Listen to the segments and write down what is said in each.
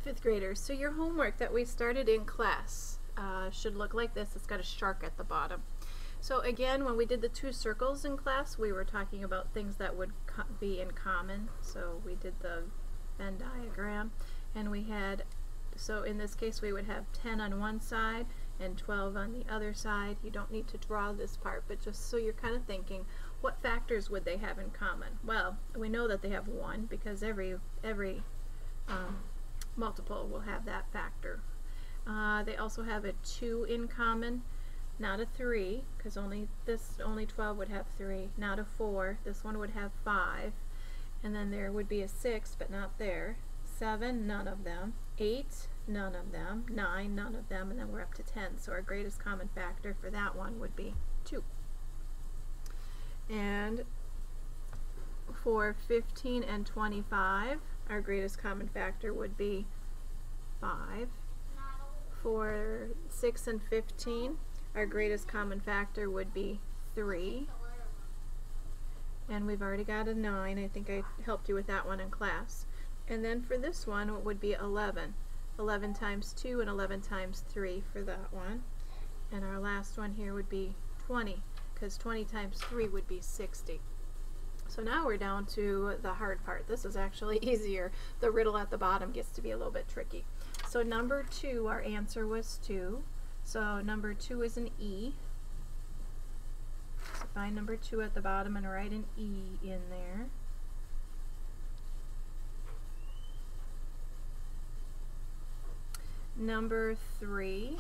Fifth graders, so your homework that we started in class should look like this. It's got a shark at the bottom. So again, when we did the two circles in class, we were talking about things that would be in common. So we did the Venn diagram, and we had, so in this case we would have 10 on one side and 12 on the other side. You don't need to draw this part, but just so you're kind of thinking, what factors would they have in common? Well, we know that they have 1 because every multiple will have that factor. They also have a 2 in common, not a 3, because only 12 would have 3, not a 4, this one would have 5, and then there would be a 6, but not there, 7, none of them, 8, none of them, 9, none of them, and then we're up to 10. So our greatest common factor for that one would be 2. And for 15 and 25, our greatest common factor would be 5. For 6 and 15, our greatest common factor would be 3. And we've already got a 9. I think I helped you with that one in class. And then for this one, it would be 11. 11 times 2 and 11 times 3 for that one. And our last one here would be 20, because 20 times 3 would be 60. So now we're down to the hard part. This is actually easier. The riddle at the bottom gets to be a little bit tricky. So number 2, our answer was 2. So number 2 is an E. So find number 2 at the bottom and write an E in there. Number 3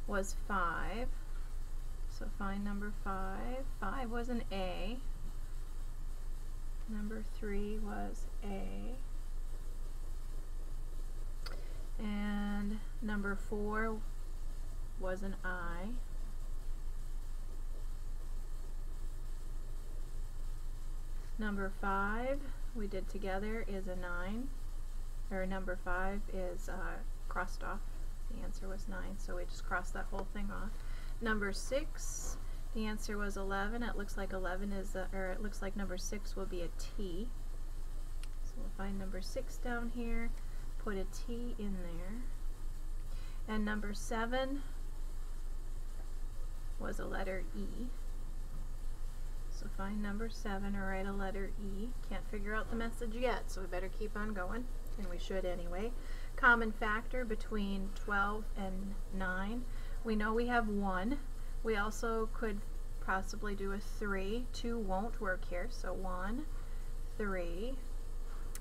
was 5. So find number 5. 5 was an A. Number 3 was A. And number 4 was an I. Number 5 we did together is a 9. Or number 5 is crossed off. The answer was 9, so we just crossed that whole thing off. Number 6, the answer was 11. It looks like 11 is, it looks like number 6 will be a T. So we'll find number 6 down here, put a T in there. And number 7 was a letter E. So find number 7 or write a letter E. Can't figure out the message yet, so we better keep on going, and we should anyway. Common factor between 12 and 9. We know we have 1. We also could possibly do a 3. 2 won't work here, so 1, 3,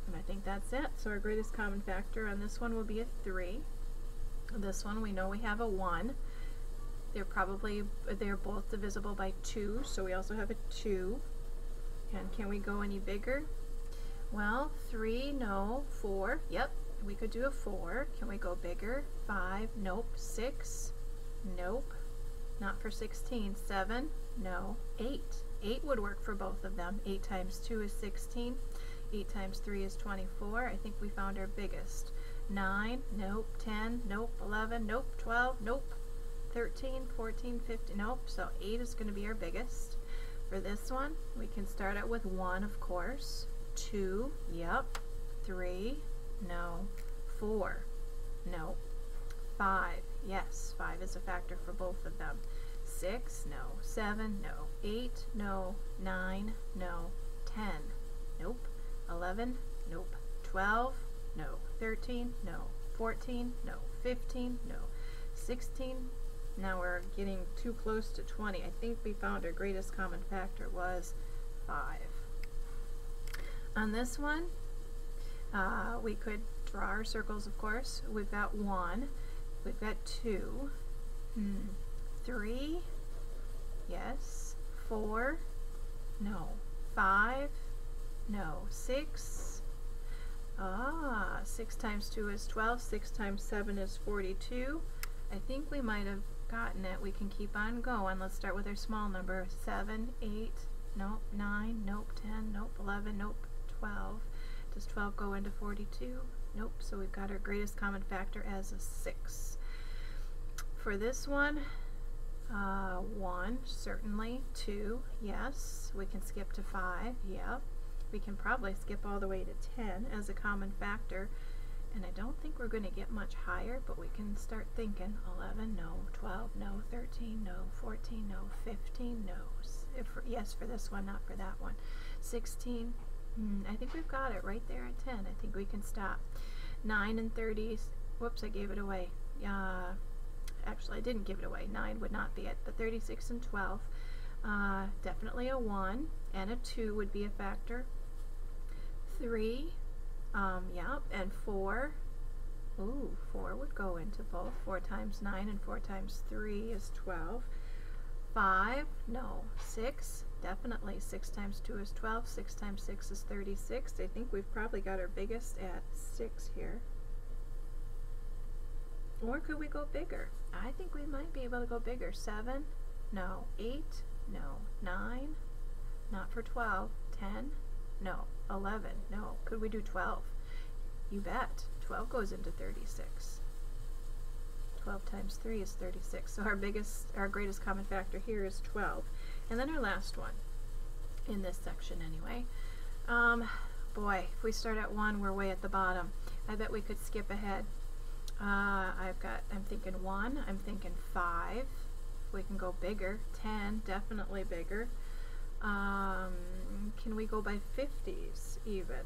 and I think that's it. So our greatest common factor on this one will be a 3. This one we know we have a 1. They're both divisible by 2, so we also have a 2. And can we go any bigger? Well, 3, no. 4, yep, we could do a 4. Can we go bigger? 5, nope. 6, nope. Not for 16. 7, no. 8. 8 would work for both of them. 8 times 2 is 16. 8 times 3 is 24. I think we found our biggest. 9, nope. 10, nope. 11, nope. 12, nope. 13, 14, 15, nope. So 8 is going to be our biggest. For this one, we can start out with 1, of course. 2, yep. 3, no. 4, no. 5, yes, 5 is a factor for both of them. 6, no. 7, no. 8, no. 9, no. 10, nope. 11, nope. 12, no. 13, no. 14, no. 15, no. 16, now we're getting too close to 20. I think we found our greatest common factor was 5. On this one, we could draw our circles, of course. We've got 1. We've got 2. 3. Yes. 4. No. 5. No. 6. 6 times 2 is 12. 6 times 7 is 42. I think we might have gotten it. We can keep on going. Let's start with our small number. 7, 8, nope. 9, nope. 10, nope. 11, nope. 12. Does 12 go into 42? Nope. So we've got our greatest common factor as a 6. For this one, 1, certainly. 2, yes. We can skip to 5, yep. We can probably skip all the way to 10 as a common factor, and I don't think we're going to get much higher, but we can start thinking 11, no, 12, no, 13, no, 14, no, 15, no's. Yes for this one, not for that one. 16, I think we've got it right there at 10. I think we can stop. 9 and 30, whoops, I gave it away. Actually, I didn't give it away. 9 would not be it, but 36 and 12, definitely a 1, and a 2 would be a factor. 3, yeah, and 4, ooh, 4 would go into both. 4 times 9 and 4 times 3 is 12. 5, no. 6, definitely. 6 times 2 is 12. 6 times 6 is 36. I think we've probably got our biggest at 6 here. Or could we go bigger? I think we might be able to go bigger. 7, no. 8, no. 9, not for 12. 10, no. 11, no. Could we do 12? You bet. 12 goes into 36. 12 times 3 is 36. So our greatest common factor here is 12. And then our last one, in this section anyway. Boy, if we start at 1, we're way at the bottom. I bet we could skip ahead. I'm thinking 1, I'm thinking 5. We can go bigger. 10, definitely bigger. Can we go by 50s even?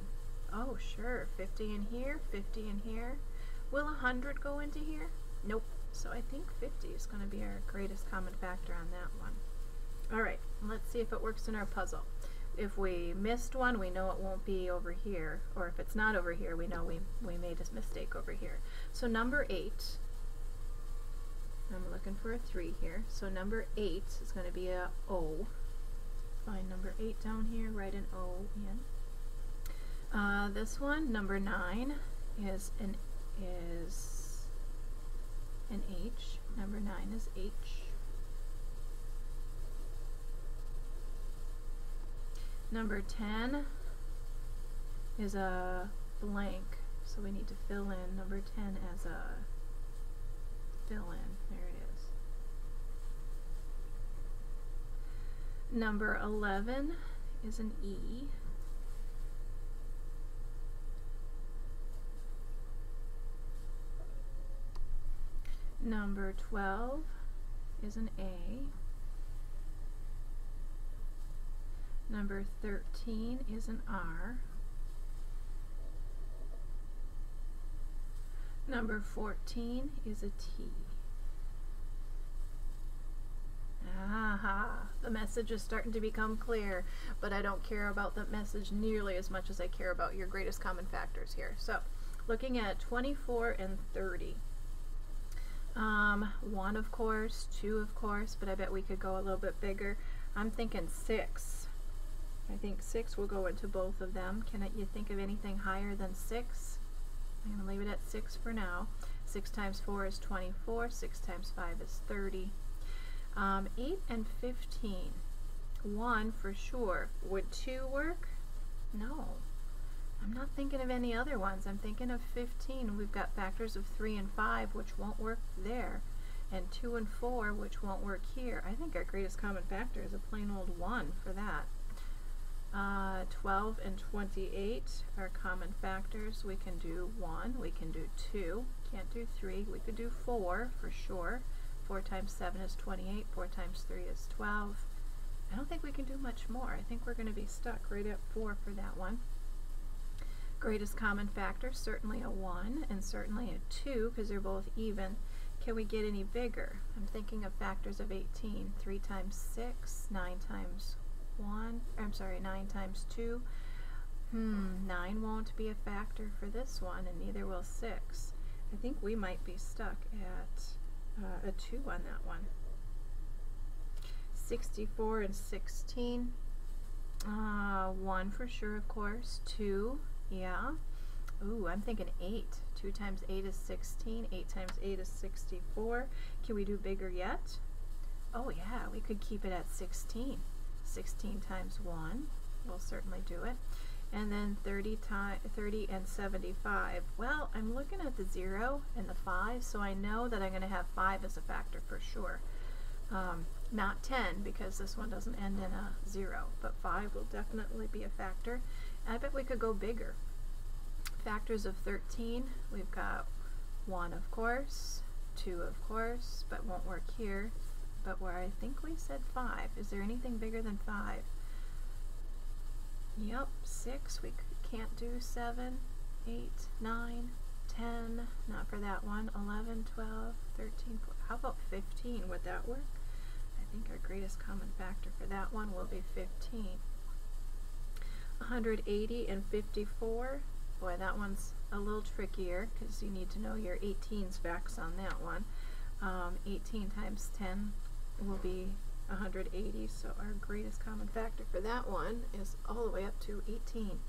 Oh, sure. 50 in here, 50 in here. Will 100 go into here? Nope. So I think 50 is going to be our greatest common factor on that one. All right, let's see if it works in our puzzle. If we missed one, we know it won't be over here, or if it's not over here, we know we made a mistake over here. So number 8, I'm looking for a 3 here, so number 8 is going to be a O. Find number 8 down here, write an O in. This one, number 9, is an H. Number 9 is H. Number 10 is a blank, so we need to fill in number 10 as a fill in. There it is. Number 11 is an E. Number 12 is an A. Number 13 is an R. Number 14 is a T. Aha, the message is starting to become clear, but I don't care about the message nearly as much as I care about your greatest common factors here. So, looking at 24 and 30. 1 of course, 2 of course, but I bet we could go a little bit bigger. I'm thinking 6. I think 6 will go into both of them. You think of anything higher than 6? I'm going to leave it at 6 for now. 6 times 4 is 24. 6 times 5 is 30. 8 and 15. 1 for sure. Would 2 work? No. I'm not thinking of any other ones. I'm thinking of 15. We've got factors of 3 and 5, which won't work there, and 2 and 4, which won't work here. I think our greatest common factor is a plain old 1 for that. 12 and 28 are common factors. We can do 1, we can do 2, can't do 3, we could do 4 for sure. 4 times 7 is 28, 4 times 3 is 12. I don't think we can do much more. I think we're going to be stuck right at 4 for that one. Greatest common factor, certainly a 1 and certainly a 2 because they're both even. Can we get any bigger? I'm thinking of factors of 18. 3 times 6, 9 times 9 times 2. 9 won't be a factor for this one, and neither will 6. I think we might be stuck at a 2 on that one. 64 and 16. 1 for sure, of course. 2, yeah. Ooh, I'm thinking 8. 2 times 8 is 16. 8 times 8 is 64. Can we do bigger yet? Oh yeah, we could keep it at 16. 16 times 1, we'll certainly do it. And then 30 and 75. Well, I'm looking at the 0 and the 5, so I know that I'm going to have 5 as a factor for sure. Not 10, because this one doesn't end in a 0, but 5 will definitely be a factor. I bet we could go bigger. Factors of 13, we've got 1 of course, 2 of course, but won't work here. But where I think we said 5. Is there anything bigger than 5? Yep, 6, we can't do 7, 8, 9, 10, not for that one, 11, 12, 13, 14. How about 15? Would that work? I think our greatest common factor for that one will be 15. 180 and 54. Boy, that one's a little trickier because you need to know your 18's facts on that one. 18 times 10 will be 180, so our greatest common factor for that one is all the way up to 18.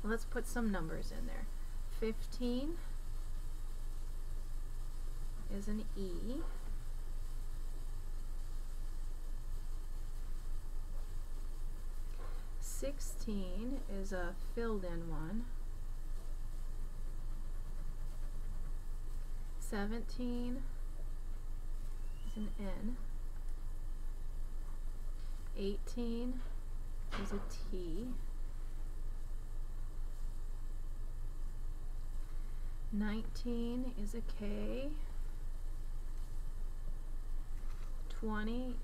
Let's put some numbers in there. 15 is an E. 16 is a filled in one. 17 is an N. 18 is a T. 19 is a K. 20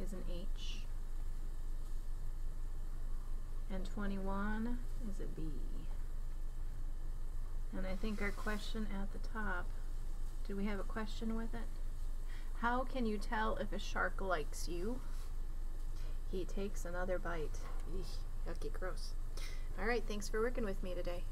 is an H. And 21 is a B. And I think our question at the top, do we have a question with it? How can you tell if a shark likes you? He takes another bite. Eesh, yucky, gross. All right, thanks for working with me today.